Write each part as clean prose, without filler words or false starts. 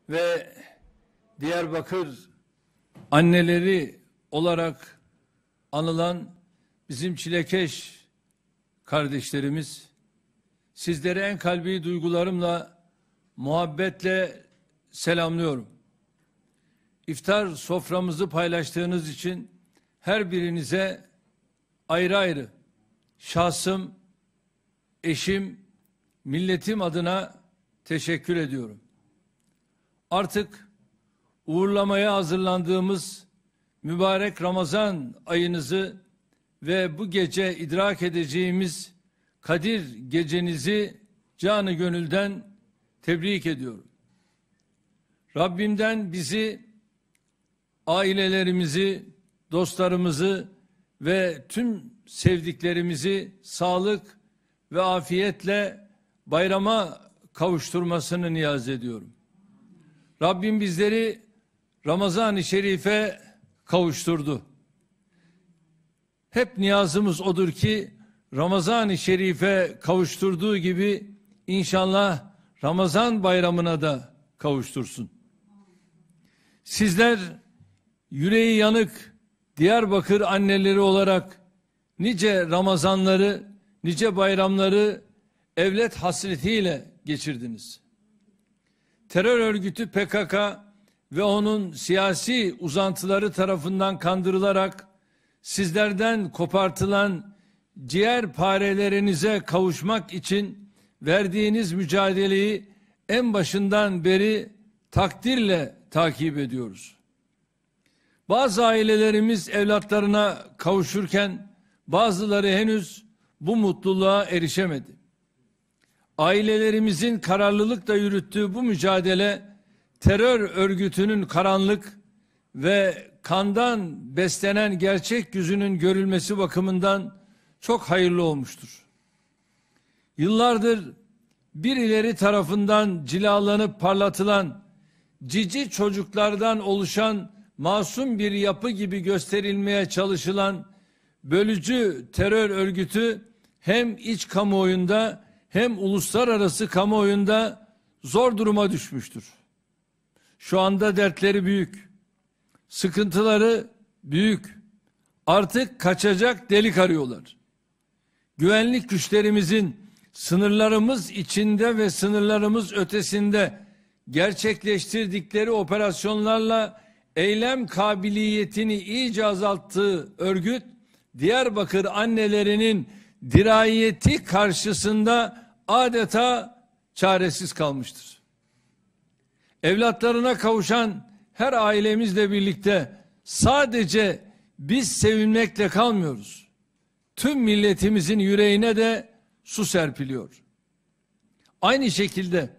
ve Diyarbakır anneleri olarak anılan bizim çilekeş kardeşlerimiz, sizleri en kalbi duygularımla, muhabbetle selamlıyorum. İftar soframızı paylaştığınız için her birinize ayrı ayrı, şahsım, eşim, milletim adına teşekkür ediyorum. Artık uğurlamaya hazırlandığımız mübarek Ramazan ayınızı ve bu gece idrak edeceğimiz Kadir gecenizi canı gönülden tebrik ediyorum. Rabbimden bizi, ailelerimizi, dostlarımızı ve tüm sevdiklerimizi sağlık ve afiyetle bayrama kavuşturmasını niyaz ediyorum. Rabbim bizleri Ramazan-ı Şerif'e kavuşturdu. Hep niyazımız odur ki Ramazan-ı Şerif'e kavuşturduğu gibi inşallah Ramazan bayramına da kavuştursun. Sizler yüreği yanık Diyarbakır anneleri olarak nice Ramazanları, nice bayramları evlat hasretiyle geçirdiniz. Terör örgütü PKK ve onun siyasi uzantıları tarafından kandırılarak sizlerden kopartılan ciğerparelerinize kavuşmak için verdiğiniz mücadeleyi en başından beri takdirle takip ediyoruz. Bazı ailelerimiz evlatlarına kavuşurken bazıları henüz bu mutluluğa erişemedi. Ailelerimizin kararlılıkla yürüttüğü bu mücadele terör örgütünün karanlık ve kandan beslenen gerçek yüzünün görülmesi bakımından çok hayırlı olmuştur. Yıllardır birileri tarafından cilalanıp parlatılan cici çocuklardan oluşan masum bir yapı gibi gösterilmeye çalışılan bölücü terör örgütü hem iç kamuoyunda hem uluslararası kamuoyunda zor duruma düşmüştür. Şu anda dertleri büyük, sıkıntıları büyük. Artık kaçacak delik arıyorlar. Güvenlik güçlerimizin sınırlarımız içinde ve sınırlarımız ötesinde gerçekleştirdikleri operasyonlarla eylem kabiliyetini iyice azalttığı örgüt, Diyarbakır annelerinin dirayeti karşısında adeta çaresiz kalmıştır. Evlatlarına kavuşan her ailemizle birlikte sadece biz sevinmekle kalmıyoruz. Tüm milletimizin yüreğine de su serpiliyor. Aynı şekilde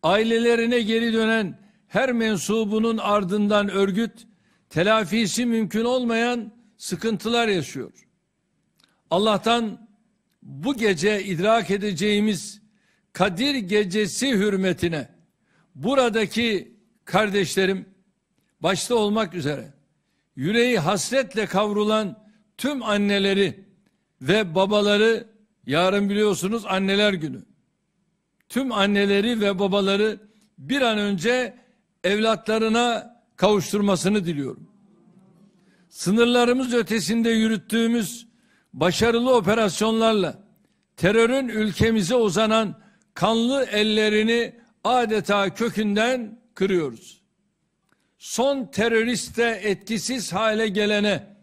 ailelerine geri dönen her mensubunun ardından örgüt telafisi mümkün olmayan sıkıntılar yaşıyor. Allah'tan bu gece idrak edeceğimiz Kadir Gecesi hürmetine buradaki kardeşlerim başta olmak üzere yüreği hasretle kavrulan tüm anneleri ve babaları, yarın biliyorsunuz Anneler Günü, tüm anneleri ve babaları bir an önce evlatlarına kavuşturmasını diliyorum. Sınırlarımız ötesinde yürüttüğümüz başarılı operasyonlarla terörün ülkemize uzanan kanlı ellerini adeta kökünden kırıyoruz. Son teröriste etkisiz hale gelene,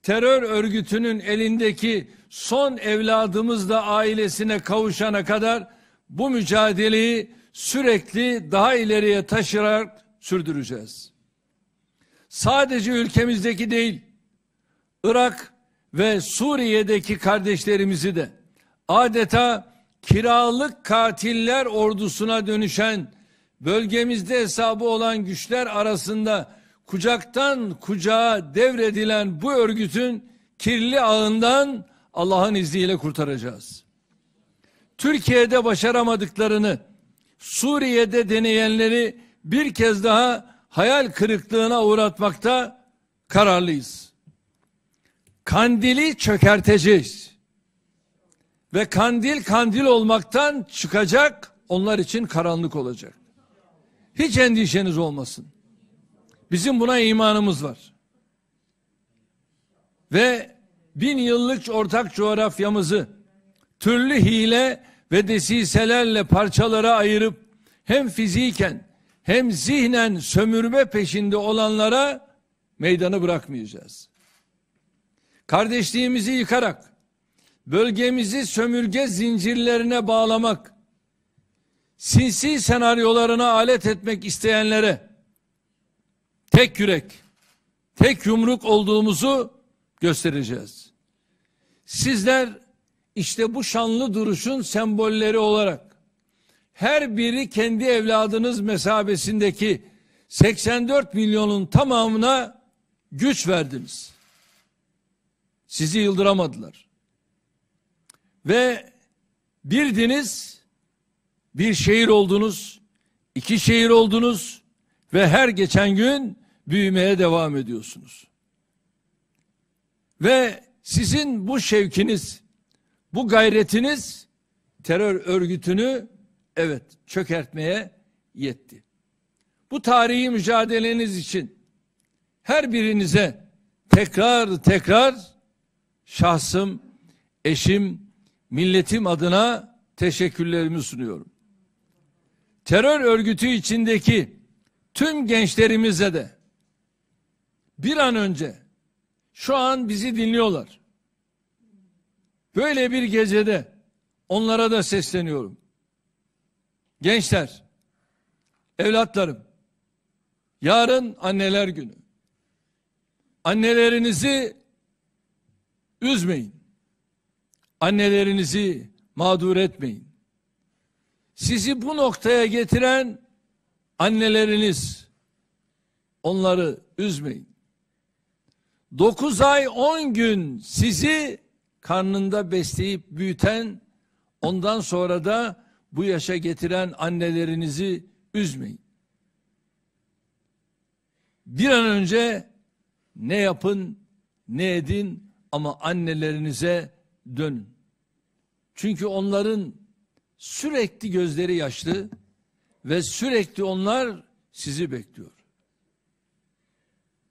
terör örgütünün elindeki son evladımız da ailesine kavuşana kadar bu mücadeleyi sürekli daha ileriye taşıyarak sürdüreceğiz. Sadece ülkemizdeki değil, Irak ve Suriye'deki kardeşlerimizi de adeta kiralık katiller ordusuna dönüşen, bölgemizde hesabı olan güçler arasında kucaktan kucağa devredilen bu örgütün kirli ağından Allah'ın izniyle kurtaracağız. Türkiye'de başaramadıklarını Suriye'de deneyenleri bir kez daha hayal kırıklığına uğratmakta kararlıyız. Kandili çökerteceğiz. Ve kandil olmaktan çıkacak, onlar için karanlık olacak. Hiç endişeniz olmasın. Bizim buna imanımız var. Ve 1000 yıllık ortak coğrafyamızı türlü hile ve desiselerle parçalara ayırıp hem fiziken hem zihnen sömürme peşinde olanlara meydanı bırakmayacağız. Kardeşliğimizi yıkarak bölgemizi sömürge zincirlerine bağlamak, sinsi senaryolarına alet etmek isteyenlere tek yürek, tek yumruk olduğumuzu göstereceğiz. Sizler işte bu şanlı duruşun sembolleri olarak her biri kendi evladınız mesabesindeki 84 milyonun tamamına güç verdiniz. Sizi yıldıramadılar. Ve birdiniz, bir şehir oldunuz, 2 şehir oldunuz ve her geçen gün büyümeye devam ediyorsunuz. Ve sizin bu şevkiniz, bu gayretiniz terör örgütünü evet çökertmeye yetti. Bu tarihi mücadeleniz için her birinize tekrar şahsım, eşim, milletim adına teşekkürlerimi sunuyorum. Terör örgütü içindeki tüm gençlerimize de bir an önce şu an bizi dinliyorlar. Böyle bir gecede onlara da sesleniyorum. Gençler, evlatlarım, yarın anneler günü. Annelerinizi üzmeyin. Annelerinizi mağdur etmeyin. Sizi bu noktaya getiren anneleriniz. Onları üzmeyin. 9 ay 10 gün sizi karnında besleyip büyüten, ondan sonra da bu yaşa getiren annelerinizi üzmeyin. Bir an önce ne yapın, ne edin ama annelerinize dönün. Çünkü onların sürekli gözleri yaşlı ve sürekli onlar sizi bekliyor.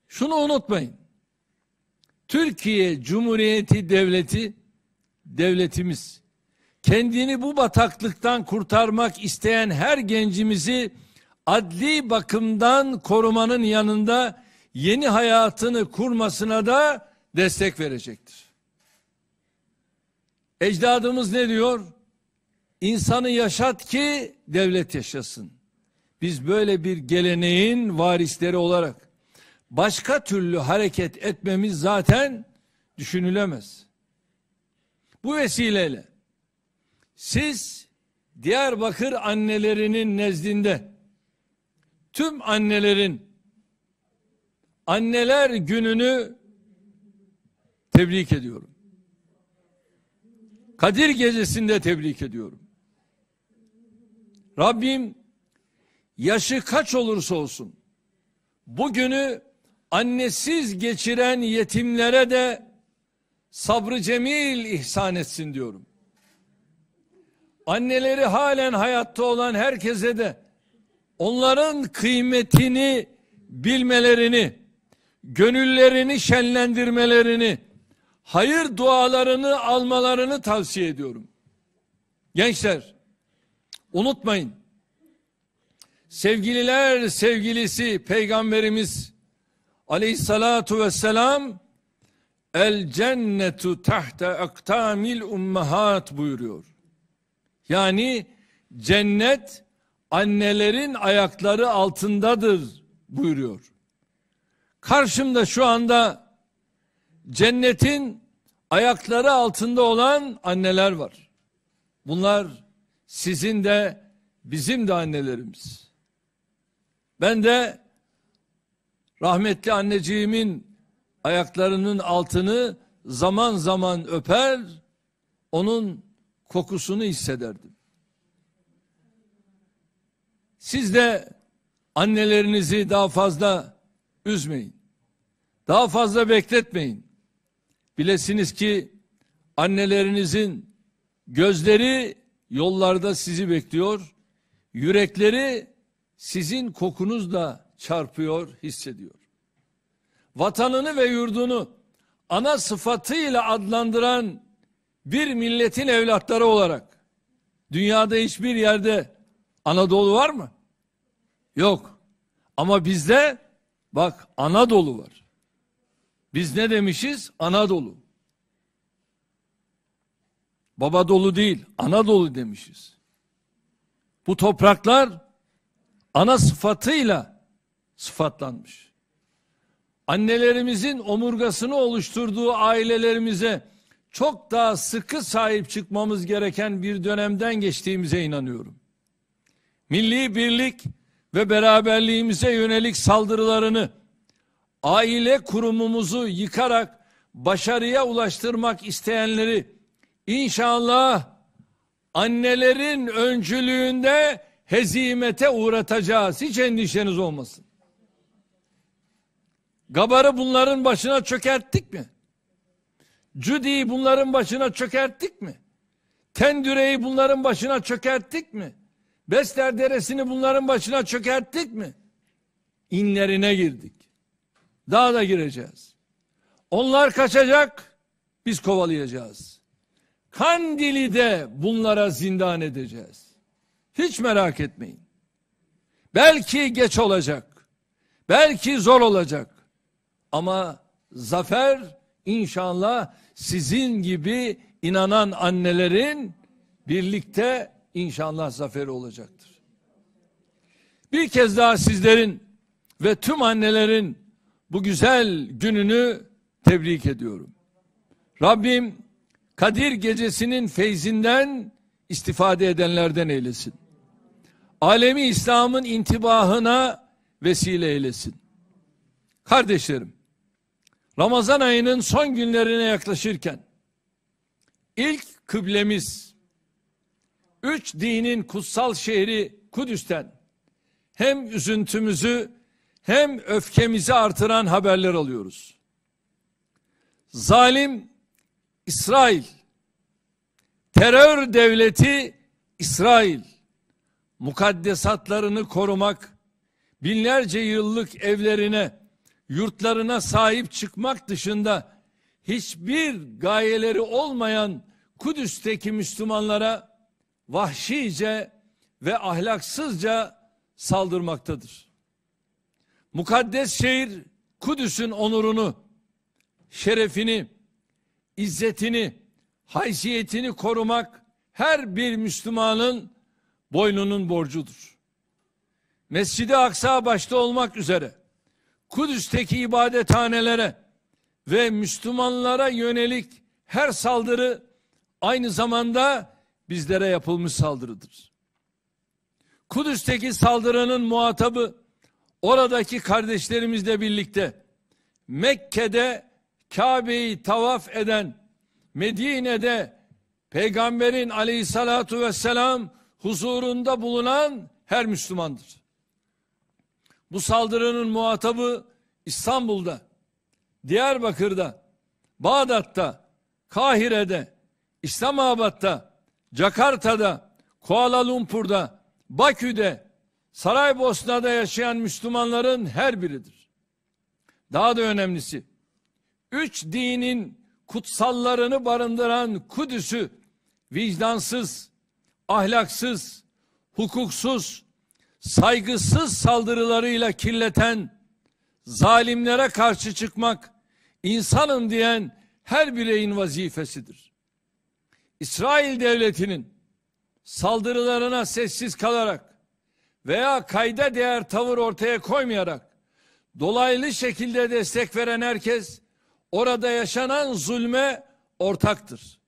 Şunu unutmayın. Türkiye Cumhuriyeti devletimiz kendini bu bataklıktan kurtarmak isteyen her gencimizi adli bakımdan korumanın yanında yeni hayatını kurmasına da destek verecektir. Ecdadımız ne diyor? İnsanı yaşat ki devlet yaşasın. Biz böyle bir geleneğin varisleri olarak başka türlü hareket etmemiz zaten düşünülemez. Bu vesileyle siz Diyarbakır annelerinin nezdinde tüm annelerin Anneler Günü'nü tebrik ediyorum. Kadir Gecesi'nde tebrik ediyorum. Rabbim yaşı kaç olursa olsun bugünü annesiz geçiren yetimlere de sabrı cemil ihsan etsin diyorum. Anneleri halen hayatta olan herkese de onların kıymetini bilmelerini, gönüllerini şenlendirmelerini, hayır dualarını almalarını tavsiye ediyorum. Gençler, unutmayın. Sevgililer sevgilisi Peygamberimiz Aleyhissalatu vesselam el cennetu tahte aktamil ummahat buyuruyor. Yani cennet annelerin ayakları altındadır buyuruyor. Karşımda şu anda cennetin ayakları altında olan anneler var. Bunlar sizin de bizim de annelerimiz. Ben de rahmetli anneciğimin ayaklarının altını zaman zaman öper, onun kokusunu hissederdim. Siz de annelerinizi daha fazla üzmeyin. Daha fazla bekletmeyin. Bilesiniz ki annelerinizin gözleri yollarda sizi bekliyor. Yürekleri sizin kokunuz da çarpıyor, hissediyor. Vatanını ve yurdunu ana sıfatıyla adlandıran bir milletin evlatları olarak dünyada hiçbir yerde Anadolu var mı? Yok. Ama bizde bak Anadolu var. Biz ne demişiz? Anadolu. Baba dolu değil, Anadolu demişiz. Bu topraklar ana sıfatıyla sıfatlanmış. Annelerimizin omurgasını oluşturduğu ailelerimize çok daha sıkı sahip çıkmamız gereken bir dönemden geçtiğimize inanıyorum. Milli birlik ve beraberliğimize yönelik saldırılarını aile kurumumuzu yıkarak başarıya ulaştırmak isteyenleri İnşallah annelerin öncülüğünde hezimete uğratacağız. Hiç endişeniz olmasın. Gabar'ı bunların başına çökerttik mi? Cüdi'yi bunların başına çökerttik mi? Tendüre'yi bunların başına çökerttik mi? Besler Deresi'ni bunların başına çökerttik mi? İnlerine girdik. Daha da gireceğiz. Onlar kaçacak, biz kovalayacağız. Kandil'i de bunlara zindan edeceğiz. Hiç merak etmeyin. Belki geç olacak. Belki zor olacak. Ama zafer inşallah sizin gibi inanan annelerin birlikte inşallah zaferi olacaktır. Bir kez daha sizlerin ve tüm annelerin bu güzel gününü tebrik ediyorum. Rabbim Kadir Gecesi'nin feyzinden istifade edenlerden eylesin. Alemi İslam'ın intibahına vesile eylesin. Kardeşlerim, Ramazan ayının son günlerine yaklaşırken ilk kıblemiz 3 dinin kutsal şehri Kudüs'ten hem üzüntümüzü hem öfkemizi artıran haberler alıyoruz. Zalim İsrail, terör devleti İsrail, mukaddesatlarını korumak, binlerce yıllık evlerine, yurtlarına sahip çıkmak dışında hiçbir gayeleri olmayan Kudüs'teki Müslümanlara vahşice ve ahlaksızca saldırmaktadır. Mukaddes şehir Kudüs'ün onurunu, şerefini, İzzetini, haysiyetini korumak her bir Müslümanın boynunun borcudur. Mescid-i Aksa başta olmak üzere Kudüs'teki ibadethanelere ve Müslümanlara yönelik her saldırı aynı zamanda bizlere yapılmış saldırıdır. Kudüs'teki saldırının muhatabı oradaki kardeşlerimizle birlikte Mekke'de Kabe'yi tavaf eden, Medine'de Peygamberin aleyhissalatu vesselam huzurunda bulunan her Müslümandır. Bu saldırının muhatabı İstanbul'da, Diyarbakır'da, Bağdat'ta, Kahire'de, İslamabad'da, Jakarta'da, Kuala Lumpur'da, Bakü'de, Saraybosna'da yaşayan Müslümanların her biridir. Daha da önemlisi, 3 dinin kutsallarını barındıran Kudüs'ü vicdansız, ahlaksız, hukuksuz, saygısız saldırılarıyla kirleten, zalimlere karşı çıkmak, insanım diyen her bireyin vazifesidir. İsrail devletinin saldırılarına sessiz kalarak veya kayda değer tavır ortaya koymayarak dolaylı şekilde destek veren herkes orada yaşanan zulme ortaktır.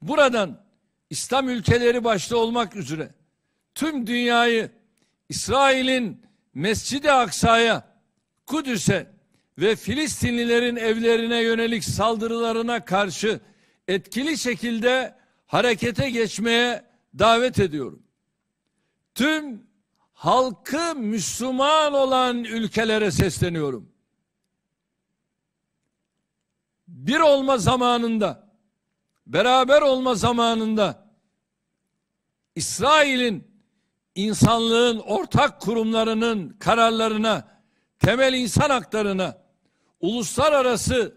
Buradan İslam ülkeleri başta olmak üzere tüm dünyayı İsrail'in Mescid-i Aksa'ya, Kudüs'e ve Filistinlilerin evlerine yönelik saldırılarına karşı etkili şekilde harekete geçmeye davet ediyorum. Tüm halkı Müslüman olan ülkelere sesleniyorum. Bir olma zamanında, beraber olma zamanında İsrail'in insanlığın ortak kurumlarının kararlarına, temel insan haklarına, uluslararası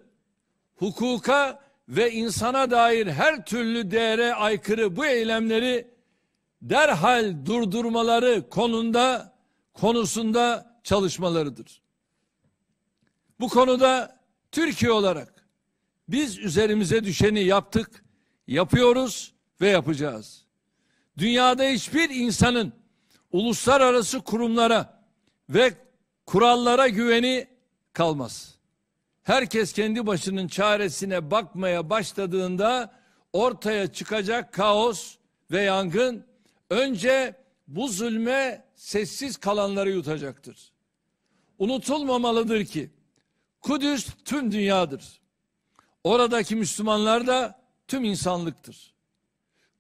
hukuka ve insana dair her türlü değere aykırı bu eylemleri derhal durdurmaları konusunda çalışmalarıdır. Bu konuda Türkiye olarak biz üzerimize düşeni yaptık, yapıyoruz ve yapacağız. Dünyada hiçbir insanın uluslararası kurumlara ve kurallara güveni kalmaz. Herkes kendi başının çaresine bakmaya başladığında ortaya çıkacak kaos ve yangın önce bu zulme sessiz kalanları yutacaktır. Unutulmamalıdır ki Kudüs tüm dünyadır. Oradaki Müslümanlar da tüm insanlıktır.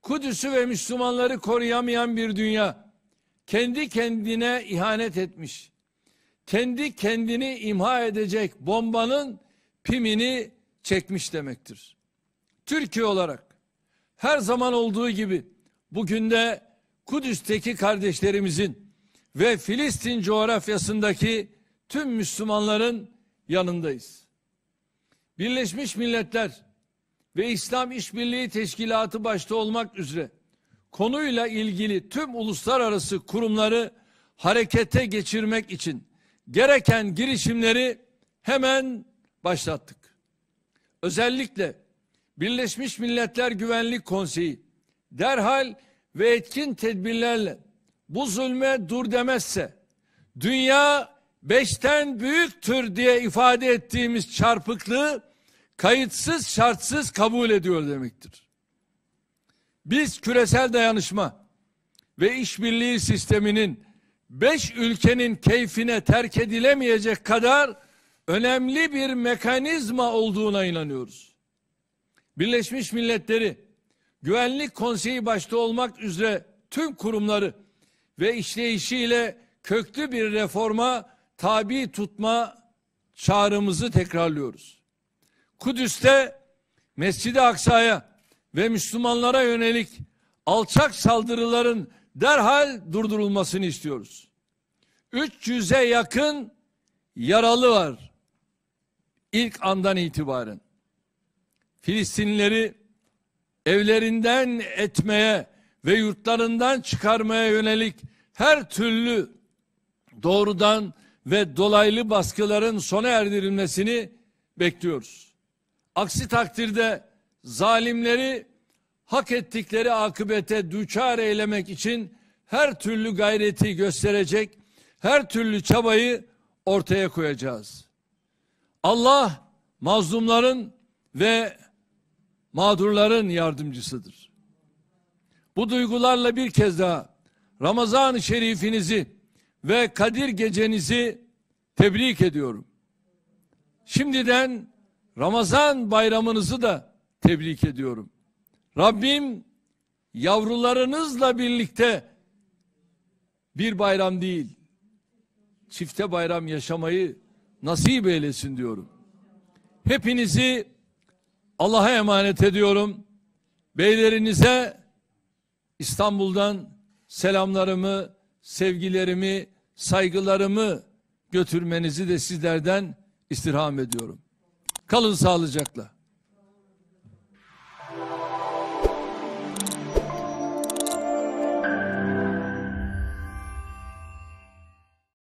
Kudüs'ü ve Müslümanları koruyamayan bir dünya kendi kendine ihanet etmiş, kendi kendini imha edecek bombanın pimini çekmiş demektir. Türkiye olarak her zaman olduğu gibi bugün de Kudüs'teki kardeşlerimizin ve Filistin coğrafyasındaki tüm Müslümanların yanındayız. Birleşmiş Milletler ve İslam İşbirliği Teşkilatı başta olmak üzere konuyla ilgili tüm uluslararası kurumları harekete geçirmek için gereken girişimleri hemen başlattık. Özellikle Birleşmiş Milletler Güvenlik Konseyi derhal ve etkin tedbirlerle bu zulme dur demezse dünya 5'ten büyüktür diye ifade ettiğimiz çarpıklığı kayıtsız şartsız kabul ediyor demektir. Biz küresel dayanışma ve işbirliği sisteminin 5 ülkenin keyfine terk edilemeyecek kadar önemli bir mekanizma olduğuna inanıyoruz. Birleşmiş Milletleri Güvenlik Konseyi başta olmak üzere tüm kurumları ve işleyişiyle köklü bir reforma tabi tutma çağrımızı tekrarlıyoruz. Kudüs'te Mescid-i Aksa'ya ve Müslümanlara yönelik alçak saldırıların derhal durdurulmasını istiyoruz. 300'e yakın yaralı var ilk andan itibaren. Filistinlileri evlerinden etmeye ve yurtlarından çıkarmaya yönelik her türlü doğrudan ve dolaylı baskıların sona erdirilmesini bekliyoruz. Aksi takdirde zalimleri hak ettikleri akıbete düçar eylemek için her türlü gayreti gösterecek, her türlü çabayı ortaya koyacağız. Allah mazlumların ve mağdurların yardımcısıdır. Bu duygularla bir kez daha Ramazan-ı Şerifinizi ve Kadir Gecenizi tebrik ediyorum. Şimdiden Ramazan bayramınızı da tebrik ediyorum. Rabbim yavrularınızla birlikte bir bayram değil, çifte bayram yaşamayı nasip eylesin diyorum. Hepinizi Allah'a emanet ediyorum. Beylerinize İstanbul'dan selamlarımı, sevgilerimi, saygılarımı götürmenizi de sizlerden istirham ediyorum. Kalın sağlıcakla.